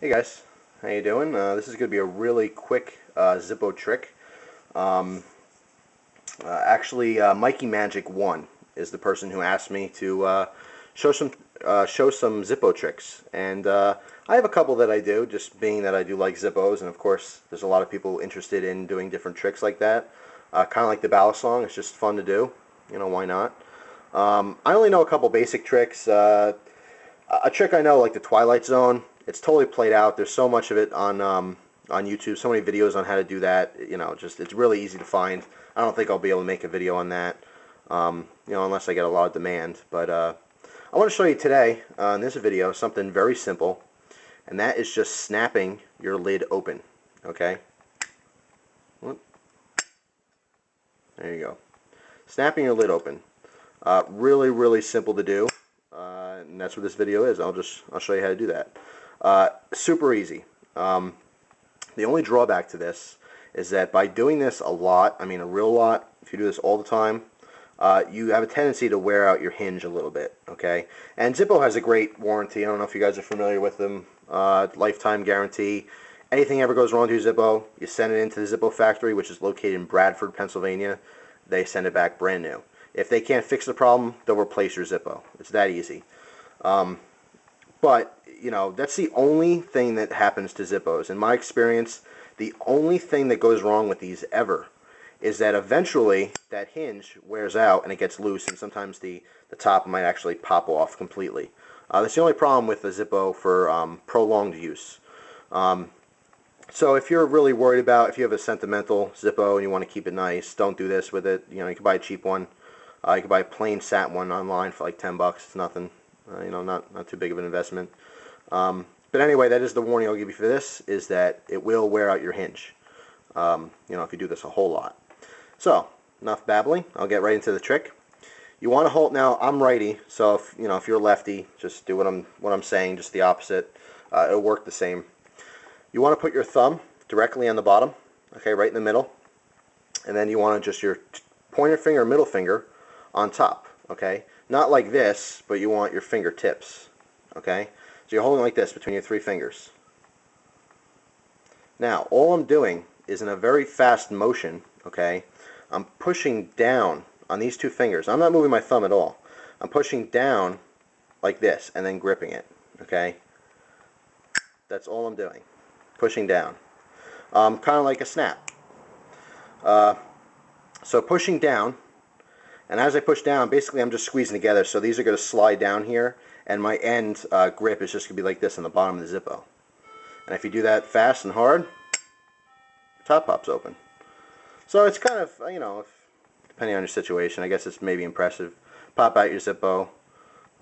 Hey guys, how you doing? This is going to be a really quick Zippo trick. Mikey Magic 1 is the person who asked me to show some Zippo tricks, and I have a couple that I do, just being that I do like Zippos, and of course there's a lot of people interested in doing different tricks like that. Kind of like the ballast song, it's just fun to do. You know, why not? I only know a couple basic tricks. A trick I know, like the Twilight Zone. It's totally played out. There's so much of it on YouTube, so many videos on how to do that. You know, just it's really easy to find. I don't think I'll be able to make a video on that, you know, unless I get a lot of demand. But I want to show you today in this video something very simple, and that is just snapping your lid open. Okay. There you go. Snapping your lid open. Really, really simple to do, and that's what this video is. I'll show you how to do that. Super easy. The only drawback to this is that by doing this a lot, I mean a real lot, if you do this all the time, you have a tendency to wear out your hinge a little bit, okay? And Zippo has a great warranty. I don't know if you guys are familiar with them. Lifetime guarantee. Anything ever goes wrong to your Zippo, you send it into the Zippo factory, which is located in Bradford, Pennsylvania. They send it back brand new. If they can't fix the problem, they'll replace your Zippo. It's that easy. But, you know, that's the only thing that happens to Zippos. In my experience, the only thing that goes wrong with these ever is that eventually that hinge wears out and it gets loose, and sometimes the top might actually pop off completely. That's the only problem with the Zippo for prolonged use. So if you're really worried about, if you have a sentimental Zippo and you want to keep it nice, don't do this with it. You know, you can buy a cheap one. You can buy a plain sat one online for like $10. It's nothing. You know, not too big of an investment. But anyway, that is the warning I'll give you for this, is that it will wear out your hinge. You know, if you do this a whole lot. So, enough babbling. I'll get right into the trick. You want to hold, now I'm righty, so if, you know, if you're lefty, just do what I'm saying, just the opposite. It'll work the same. You want to put your thumb directly on the bottom, okay, right in the middle. And then you want to just your pointer finger, middle finger on top, okay? Not like this, but you want your fingertips, okay? So you're holding like this between your three fingers. Now, all I'm doing is in a very fast motion, okay? I'm pushing down on these two fingers. I'm not moving my thumb at all. I'm pushing down like this and then gripping it, okay? That's all I'm doing. Pushing down. Kind of like a snap. So pushing down, and as I push down, basically I'm just squeezing together, so these are going to slide down here, and my end grip is just going to be like this on the bottom of the Zippo. And if you do that fast and hard, the top pops open. So it's kind of, you know, depending on your situation, I guess it's maybe impressive. Pop out your Zippo,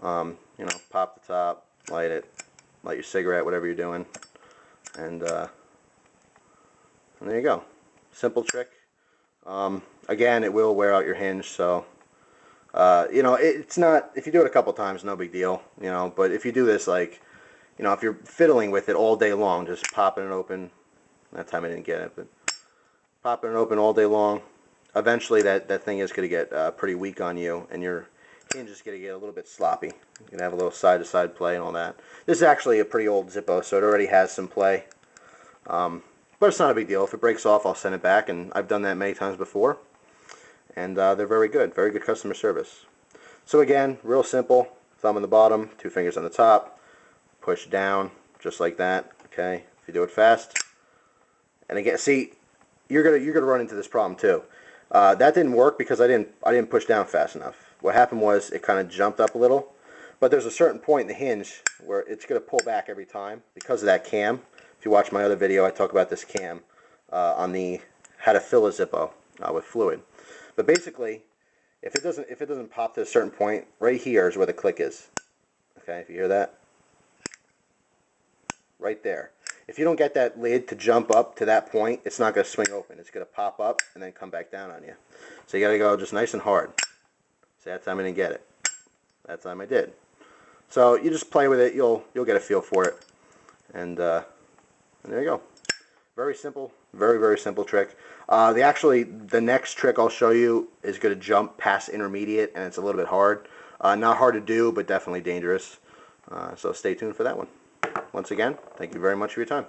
you know, pop the top, light it, light your cigarette, whatever you're doing, and there you go. Simple trick. Again, it will wear out your hinge, so you know, it's not, if you do it a couple times, no big deal, you know, but if you do this, like, you know, if you're fiddling with it all day long, just popping it open, that time I didn't get it, but popping it open all day long, eventually that thing is going to get pretty weak on you, and your hinge is going to get a little bit sloppy. You're going to have a little side-to-side play and all that. This is actually a pretty old Zippo, so it already has some play. But it's not a big deal. If it breaks off, I'll send it back, and I've done that many times before. And they're very good customer service. So again, real simple. Thumb on the bottom, two fingers on the top. Push down, just like that. Okay, if you do it fast. And again, see, you're gonna run into this problem too. That didn't work because I didn't push down fast enough. What happened was it kind of jumped up a little, but there's a certain point in the hinge where it's gonna pull back every time because of that cam. If you watch my other video, I talk about this cam on the how to fill a Zippo with fluid. But basically, if it doesn't pop to a certain point, right here is where the click is. Okay, if you hear that, right there. If you don't get that lid to jump up to that point, it's not going to swing open. It's going to pop up and then come back down on you. So you got to go just nice and hard. See, that time I didn't get it. That time I did. So you just play with it. You'll get a feel for it. And there you go. Very simple, very simple trick. The next trick I'll show you is going to jump past intermediate, and it's a little bit hard. Not hard to do, but definitely dangerous. So stay tuned for that one. once again, thank you very much for your time.